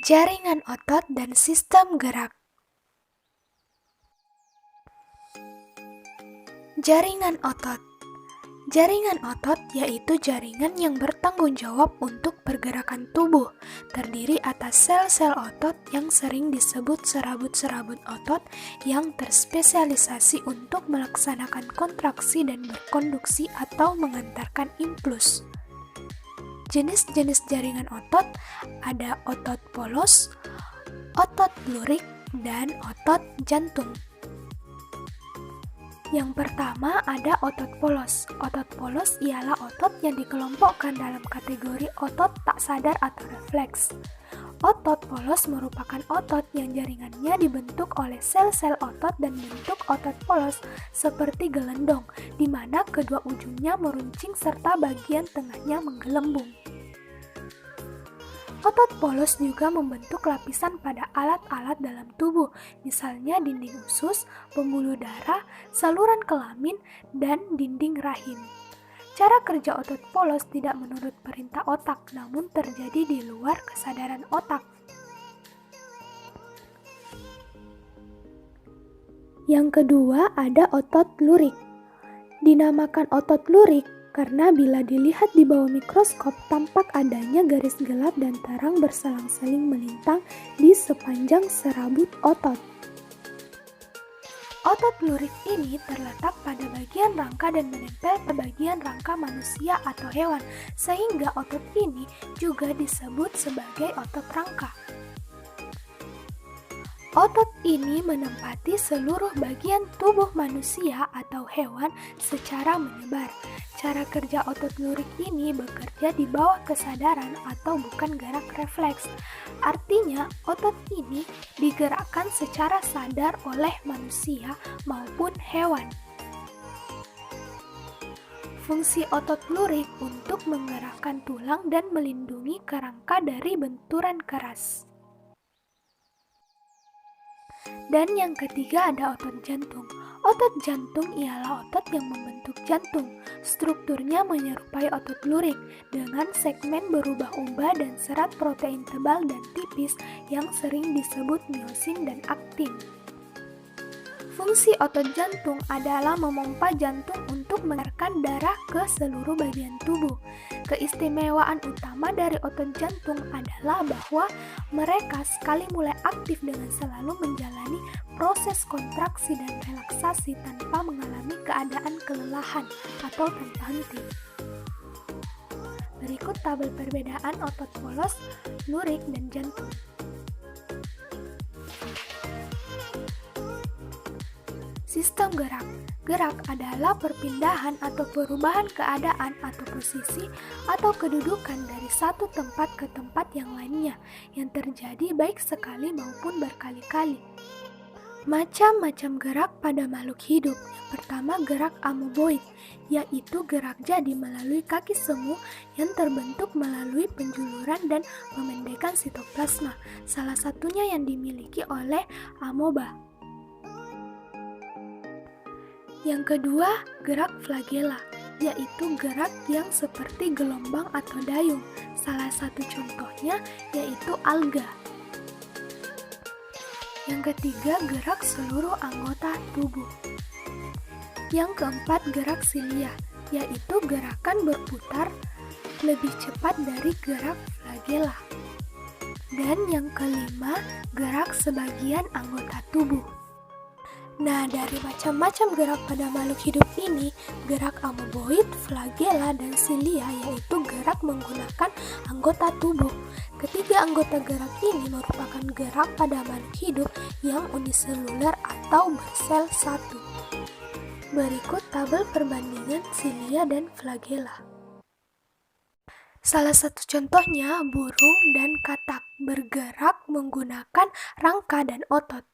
Jaringan otot dan sistem gerak. Jaringan otot. Jaringan otot yaitu jaringan yang bertanggung jawab untuk pergerakan tubuh, terdiri atas sel-sel otot yang sering disebut serabut-serabut otot yang terspesialisasi untuk melaksanakan kontraksi dan berkonduksi atau mengantarkan impuls. Jenis-jenis jaringan otot ada otot polos, otot lurik, dan otot jantung. Yang pertama ada otot polos. Otot polos ialah otot yang dikelompokkan dalam kategori otot tak sadar atau refleks. Otot polos merupakan otot yang jaringannya dibentuk oleh sel-sel otot dan bentuk otot polos seperti gelendong, di mana kedua ujungnya meruncing serta bagian tengahnya menggelembung. Otot polos juga membentuk lapisan pada alat-alat dalam tubuh, misalnya dinding usus, pembuluh darah, saluran kelamin, dan dinding rahim. Cara kerja otot polos tidak menurut perintah otak, namun terjadi di luar kesadaran otak. Yang kedua ada otot lurik. Dinamakan otot lurik karena bila dilihat di bawah mikroskop tampak adanya garis gelap dan terang berselang-seling melintang di sepanjang serabut otot. Otot lurik ini terletak pada bagian rangka dan menempel pada bagian rangka manusia atau hewan, sehingga otot ini juga disebut sebagai otot rangka. Otot ini menempati seluruh bagian tubuh manusia atau hewan secara menyebar. Cara kerja otot lurik ini bekerja di bawah kesadaran atau bukan gerak refleks. Artinya, otot ini digerakkan secara sadar oleh manusia maupun hewan. Fungsi otot lurik untuk menggerakkan tulang dan melindungi kerangka dari benturan keras. Dan yang ketiga ada otot jantung. Otot jantung ialah otot yang membentuk jantung. Strukturnya menyerupai otot lurik dengan segmen berubah-ubah dan serat protein tebal dan tipis yang sering disebut miosin dan aktin. Fungsi otot jantung adalah memompa jantung untuk mengalirkan darah ke seluruh bagian tubuh. Keistimewaan utama dari otot jantung adalah bahwa mereka sekali mulai aktif dengan selalu menjalani proses kontraksi dan relaksasi tanpa mengalami keadaan kelelahan atau tanpa henti. Berikut tabel perbedaan otot polos, lurik, dan jantung. Sistem gerak. Gerak adalah perpindahan atau perubahan keadaan atau posisi atau kedudukan dari satu tempat ke tempat yang lainnya yang terjadi baik sekali maupun berkali-kali. Macam-macam gerak pada makhluk hidup. Yang pertama gerak amoeboid, yaitu gerak jadi melalui kaki semu yang terbentuk melalui penjuluran dan pemendekan sitoplasma, salah satunya yang dimiliki oleh amoeba. Yang kedua, gerak flagela, yaitu gerak yang seperti gelombang atau dayung. Salah satu contohnya yaitu alga. Yang ketiga, gerak seluruh anggota tubuh. Yang keempat, gerak silia, yaitu gerakan berputar lebih cepat dari gerak flagela. Dan yang kelima, gerak sebagian anggota tubuh. Nah, dari macam-macam gerak pada makhluk hidup ini, gerak amoeboid, flagela, dan silia yaitu gerak menggunakan anggota tubuh. Ketiga anggota gerak ini merupakan gerak pada makhluk hidup yang uniseluler atau bersel satu. Berikut tabel perbandingan silia dan flagela. Salah satu contohnya burung dan katak bergerak menggunakan rangka dan otot.